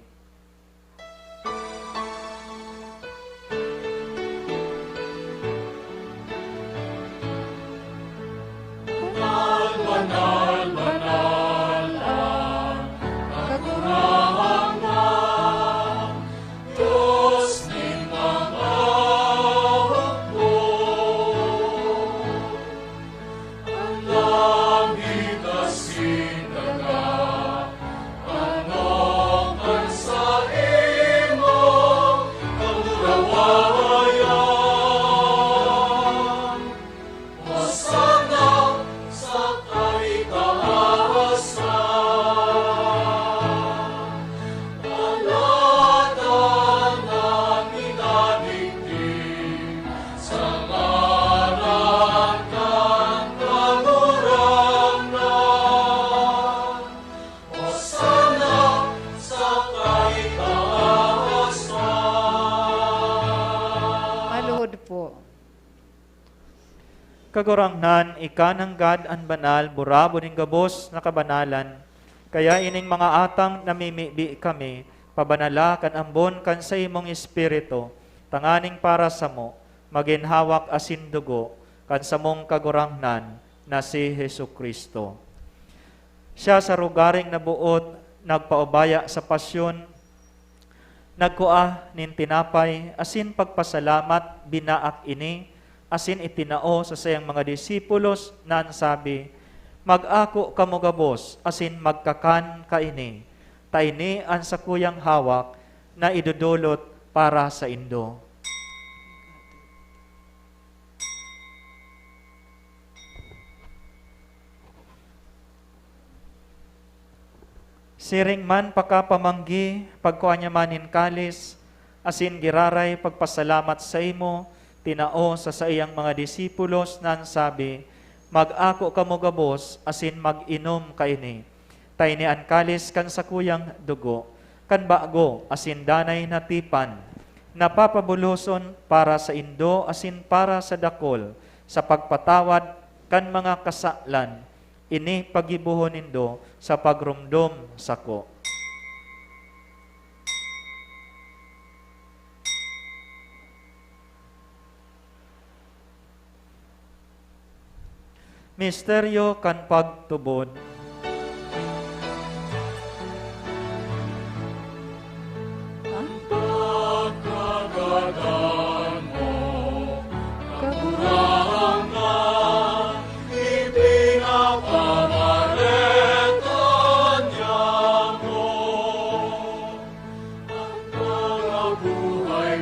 Kagurangnan, ikanang God an banal, burabo ning gabos na kabanalan. Kaya ining mga atang namimibi kami, pabanala kan ambon kan sa imong espiritu, tanganing para sa mo, maginhawak asin dugo, kan sa mong kagurangnan na si Hesu Kristo. Siya sa rugaring nabuot, nagpaubaya sa pasyon, nagkua nin tinapay, asin pagpasalamat, binaak ini, asin itinao sa sayang mga disipulos na sabi, mag-ako kamo gabos, asin magkakan kaini, taini an sa kuyang hawak na idudulot para sa indo. Siring man pakapamanggi, pagkuanya manin kalis, asin giraray pagpasalamat sa imo, tinao sa iyang mga disipulos nan sabi, mag-ako kamo gabos, asin mag-inom kaini. Tayni an kalis kan sa kuyang dugo, kan bago, asin danay na tipan, napapabuloson para sa indo, asin para sa dakol, sa pagpatawad kan mga kasaklan, ini pagibuhon nindo sa pagrumdom sako. Misteryo kan pagtubod. Pagkagadan mo, kagurangan, ipinapamaletan niya mo. Ang mga buhay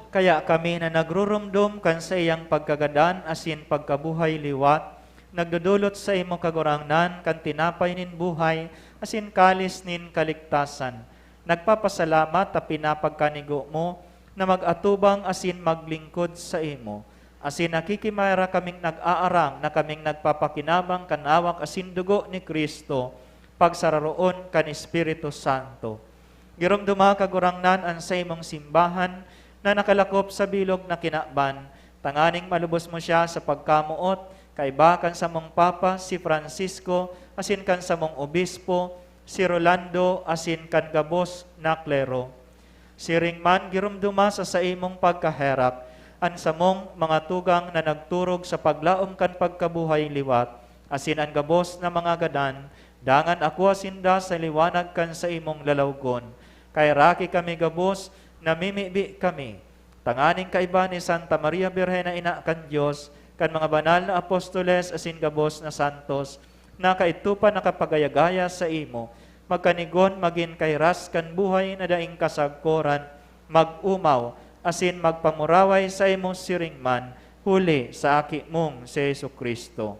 Kaya kami na nagrurumdum kan sa iyang pagkagadan asin pagkabuhay liwat, nagdudulot sa imo kagurangnan kan tinapay nin buhay asin kalis nin kaligtasan. Nagpapasalamat ta pinapagkanigo mo na mag-atubang asin maglingkod sa imo. Asin nakikimayra kaming nag-aarang na kaming nagpapakinabang kanawak asin dugo ni Kristo, pagsararoon kan Espiritu Santo. Girumduma kagurangnan ang sa imong simbahan na nakalakop sa bilog na kinakban, tanganing malubos mo siya sa pagkamuot, kaiba kan sa mong Papa si Francisco, asin kan sa mong Obispo, si Rolando, asin kan gabos na klero. Siring man girumduma sa imong pagkaherap, an sa mong mga tugang na nagturog sa paglaom kan pagkabuhay liwat, asin ang gabos na mga gadan, dangan ako asinda sa liwanag kan sa imong lalawgon. Kay raki kami gabos, namimibi kami. Tanganing kaiba ni Santa Maria Birhena Ina kan Diyos, kan mga banal na apostoles asin gabos na santos, na kaitupan nakapagayagaya sa imo, magkanigon magin kay ras kan buhay na daing kasagkoran, mag-umaw, asin magpamuraway sa imo siringman, huli sa aki mong si Jesucristo.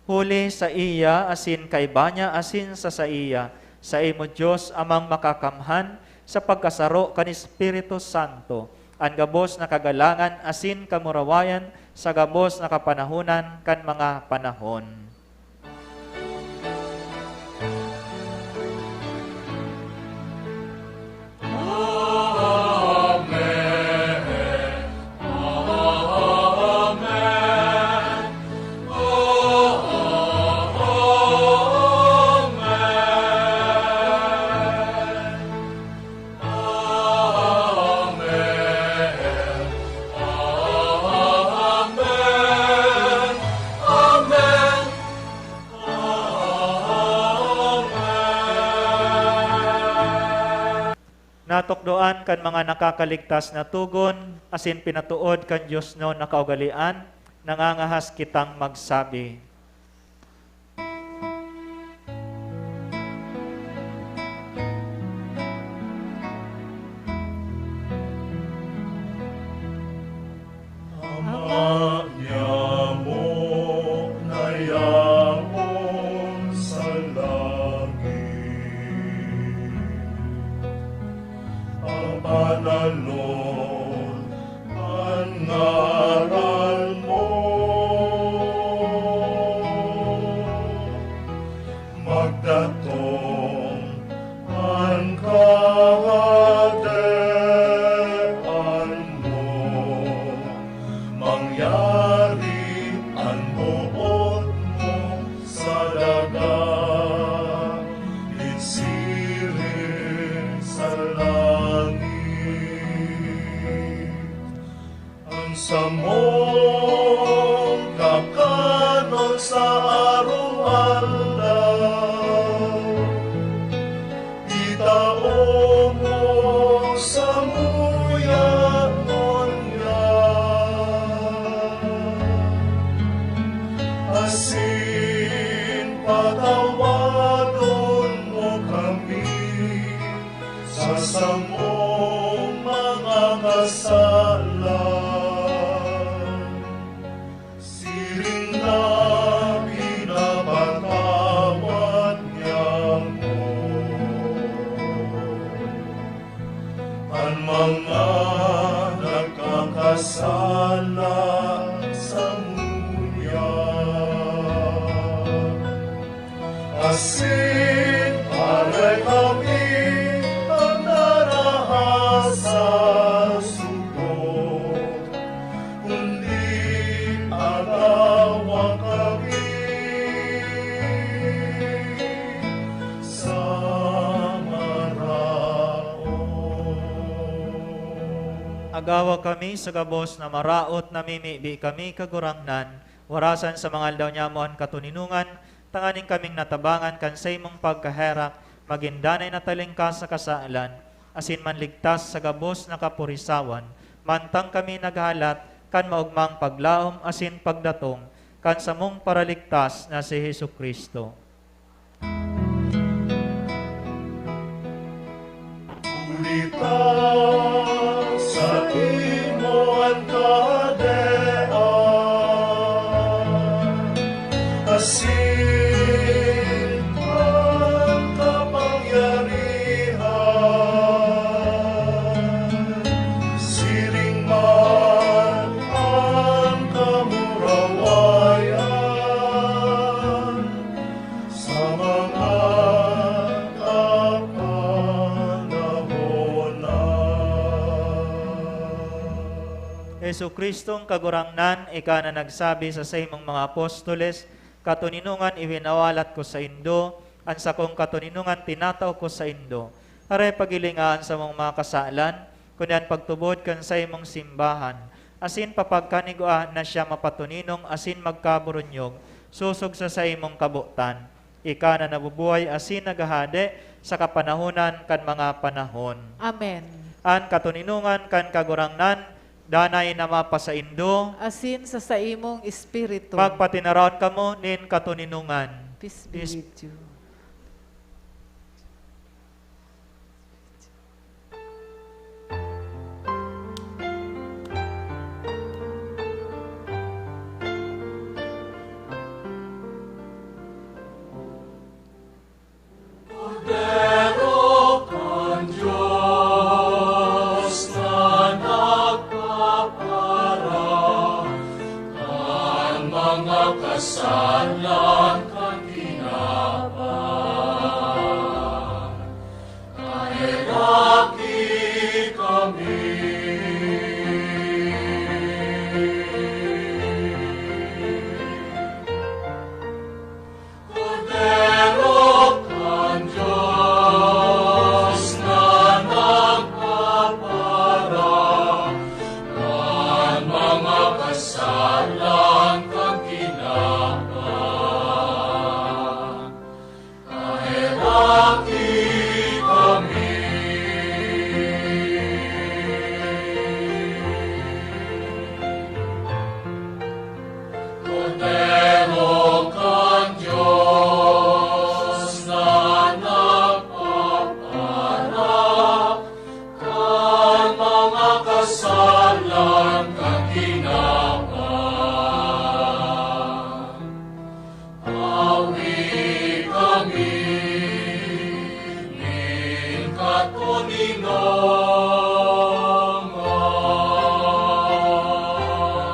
Huli sa iya, asin kaiba niya, asin sa iya, sa imo Diyos amang makakamhan, sa pagkasaro kan Espiritu Santo, ang gabos na kagalangan asin kamurawayan sa gabos na kapanahunan kan mga panahon. Natokdoan kan mga nakakaligtas na tugon, asin pinatuod kan Diyos no nakaugalian, nangangahas kitang magsabi. Ama niya mo na yaon sa langit, ang banalon ang ngaral mo, magdatong ang kahagdean mo, mangyari ang buot mo sa dagat, itsirin sa langit. Ang samong kakanon sa araw-araw, itao mo sa muyanon niya, asin patawadon mo kami sa samong mga kasalan, siring na pinapatawad niya mo ang mga nagkakasala sa muya, asin pare kami ang narahasa sugod, kundi agawa kami sa maraon. Agawa kami sa gabos na maraot, namimibi kami kagurangnan, warasan sa mga aldaw niya mo ang katuninungan, tanganing kaming natabangan kan sa imong pagkaherak, magindanay na talingkas sa kasaalan, asin manligtas sa gabos na kapurisawan, mantang kami naghalat, kan maugmang paglaom asin pagdatong, kan sa mong paraligtas na si Jesucristo. Ulitas imo ang kadean, asin ang kapangyarihan, siring man ang kamurawayan, sa mga Hesu Kristong kagurangnan, ika na nagsabi sa imong mga apostoles, katuninungan iwinawalat ko sa Indo, ang sa kong katuninungan tinataw ko sa Indo. Aray pagilingaan sa mong mga kasalan, kunyan pagtubod kan sa imong simbahan, asin papagkanigua na siya mapatuninong asin magkaburunyog, susog sa imong kabutan. Ika na nabubuhay asin nagahade sa kapanahunan kan mga panahon. Amen. An katuninungan kan kagurangnan, danay na mapasa Indo, Asin sa imong espiritu. magpatinaraon kamo nin katuninungan. Peace be Peace. with you. Kordero kan Diyos na nagpapara, kan mga kasalan kan kinaban, kahiraki kami. Kordero kan Diyos na nagpapara, kan mga kasalan kang kinaban, kahiraki kami. Kordero kan Diyos na nagpapara, kan mga kasalan kang kinaban, awi kami nin katuninongan.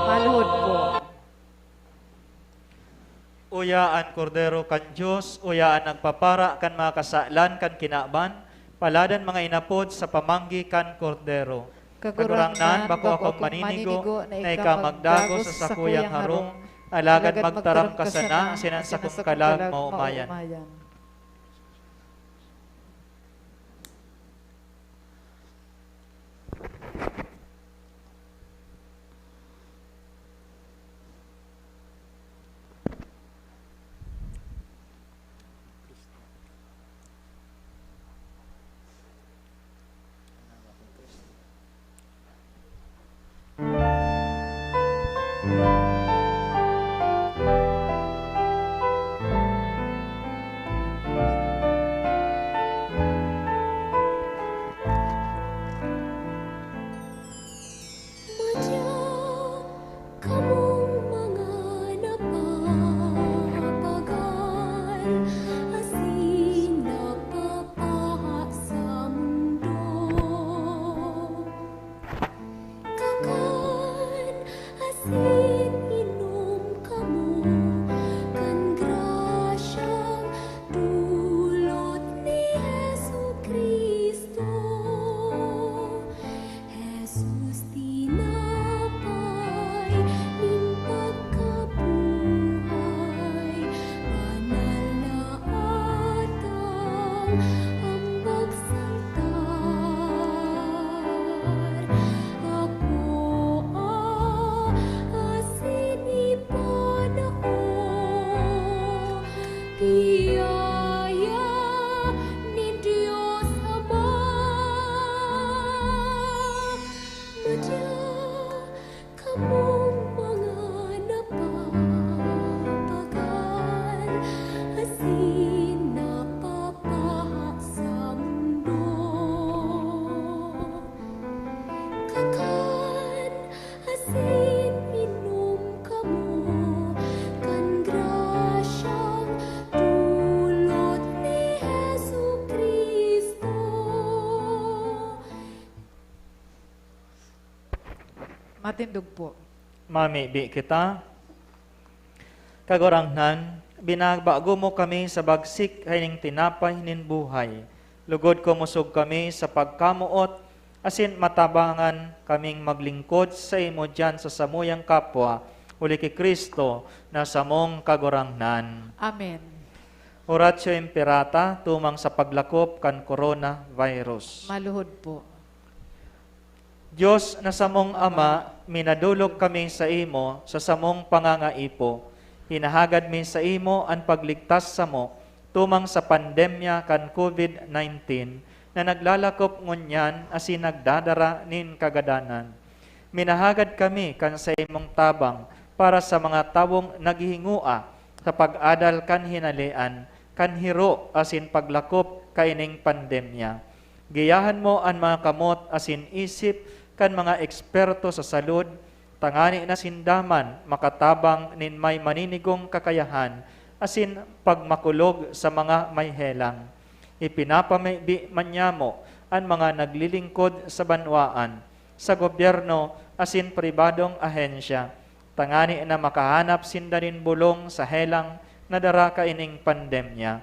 Maluhod po. Uyaan kordero kan Diyos, uyaan nagpapara kan mga kasalan kan kinaban, paladan mga inapod sa pamanggi kan kordero. Kagurangnan, bako akong maninigo, na ika magdago sa sakuyang harong, alagad magtaram ka sana, sinan sa kong kalag maumayan. Matindog po. Mamibi kita. Kagurangnan, binagbago mo kami sa bagsik hining tinapay nin buhay. Lugod ko musog kami sa pagkamuot, asin matabangan kaming maglingkod sa imo dyan sa samuyang kapwa, uli kay Kristo na samong kagurangnan. Amen. Oratio Imperata, tumang sa paglakop kan coronavirus. Maluhod po. Diyos na samong Ama, minadulog kami sa imo sa samong pangangaipo. Hinahagad mi sa imo ang pagligtas sa mo, tumang sa pandemya kan COVID-19, na naglalakop ngunyan asin nagdadara nin kagadanan. Minahagad kami kan sa imong tabang para sa mga tawong naghihingua sa pag-adal kan hinalian, kan hiro asin paglakop kaining pandemya. Giyahan mo ang mga kamot asin isip kan mga eksperto sa salud, tangani na sindaman makatabang nin may maninigong kakayahan, asin pagmakulog sa mga may helang. Ipinapamibi manyamo ang mga naglilingkod sa banwaan, sa gobyerno asin pribadong ahensya, tangani na makahanap sindarin bulong sa helang na dara kaining pandemya.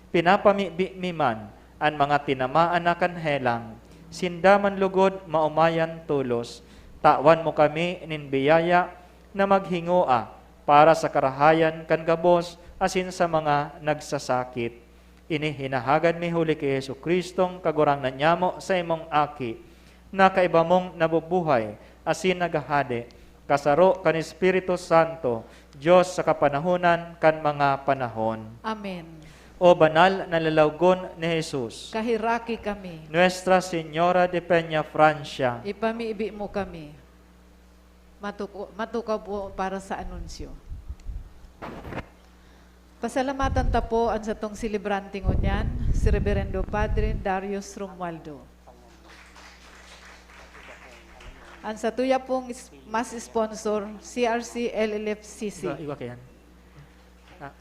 Pinapamibi man ang mga tinamaan na kan helang, sindaman lugod maumayan tulos, tawan mo kami nin biyaya na maghingua para sa karahayan kan gabos asin sa mga nagsasakit. Ini hinahagad mi huli kay Yesu Kristong kagurangnan nyamo sa imong aki, na kaiba mong nabubuhay asin nagahade, kasaro kan Espiritu Santo, Diyos sa kapanahunan kan mga panahon. Amen. O banal na lalawgon ni Jesus, Kahiraki kami. Nuestra Señora de Peña Francia, Ipamiibi mo kami. Matukaw po para sa anunsyo. Pasalamatan ta po ang sa tong silibranting unyan, si Reverendo Padre Darius Romualdo. Ang sa tuya pong mas sponsor, CRC LLFCC. iwa kayan.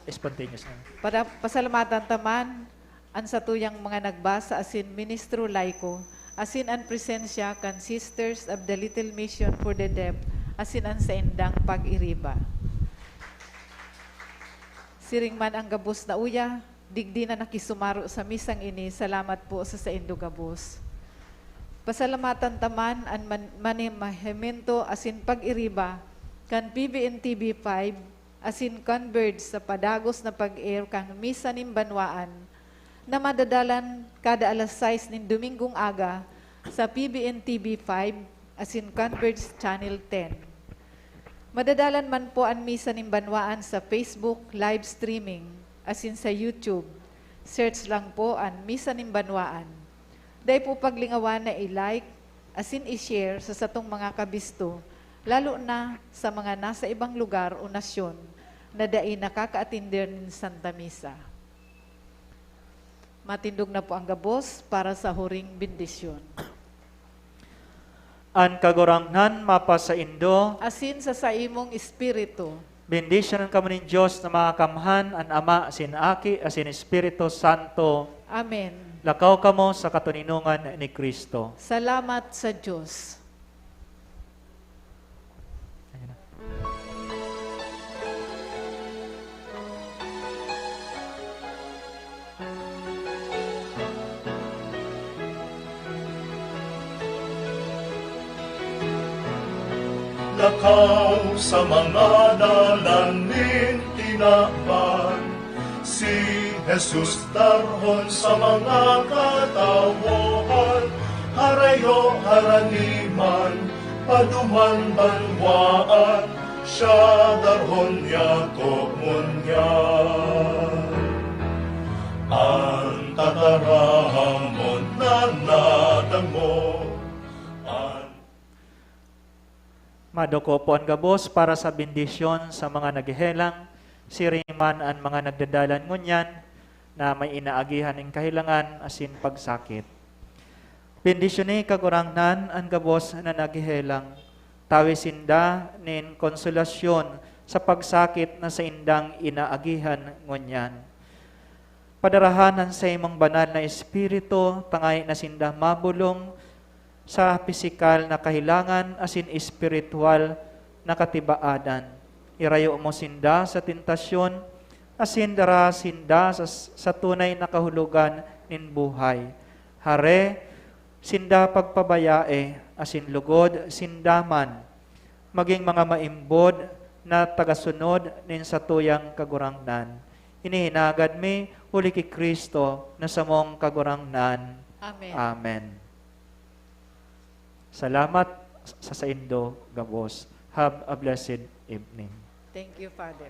Spontaneous na. Para pasalamatan taman, ang sa tuyang mga nagbasa asin ministro laiko, asin ang presensya kan Sisters of the Little Mission for the Deaf, asin ang sa indang pag-iriba. Siring man ang gabos na uya, digdi na nakisumaro sa misang ini, salamat po sa indo gabos. Pasalamatan taman ang manimahemento asin pag-iriba kan PBN TV5 asin converge sa padagos na pag-air kang misa nin banwaan na madadalan kada alas 6 nin Domingong aga sa PBN TV5 asin converge Channel 10. Madadalan man po ang misa nin banwaan sa Facebook live streaming asin sa YouTube. Search lang po ang misa nin banwaan. Dahil po paglingawan na i-like asin i-share sa satong mga kabisto, lalo na sa mga nasa ibang lugar o nasyon na dai nakaka-atinder ng Santa Misa. Matindog na po ang gabos para sa huring bendisyon. An kagurangnan mapa sa indo, Asin sa imong espiritu, bendisyonan kamo nin Diyos na makakamhan an Ama, asin Aki, asin Espiritu Santo. Amen. Lakaw kamo sa katuninungan ni Kristo. Salamat sa Diyos. Lakaw sa mga dalanin tinakpan, si Jesus darhon sa mga katawohan, harayo haraniman, paduman banwaan, siya darhon yato munyan. Ang tatarahamon na nadamo, Madoko po ang gabos para sa bendisyon sa mga naghihelang, siriman ang mga nagdadalan ngunyan na may inaagihan ng kahilangan asin pagsakit. Bendisyon ni kagurangnan ang gabos na naghihelang, tawisinda nin konsolasyon sa pagsakit na sa indang inaagihan ngunyan. Padarahanan sa imong banal na espiritu, tangay na sinda mabulong, sa pisikal na kahilangan asin espiritual na katibaadan. Irayo mo sinda sa tentasyon, asin dara sinda sa tunay na kahulugan nin buhay. Hare, sinda pagpabayae, asin lugod sindaman, maging mga maimbod na tagasunod nin sa tuyang kagurangnan. Inihinagad mi, uli ki Kristo, na samong kagurangnan. Amen. Amen. Salamat sa saindo, gabos. Have a blessed evening. Thank you, Father.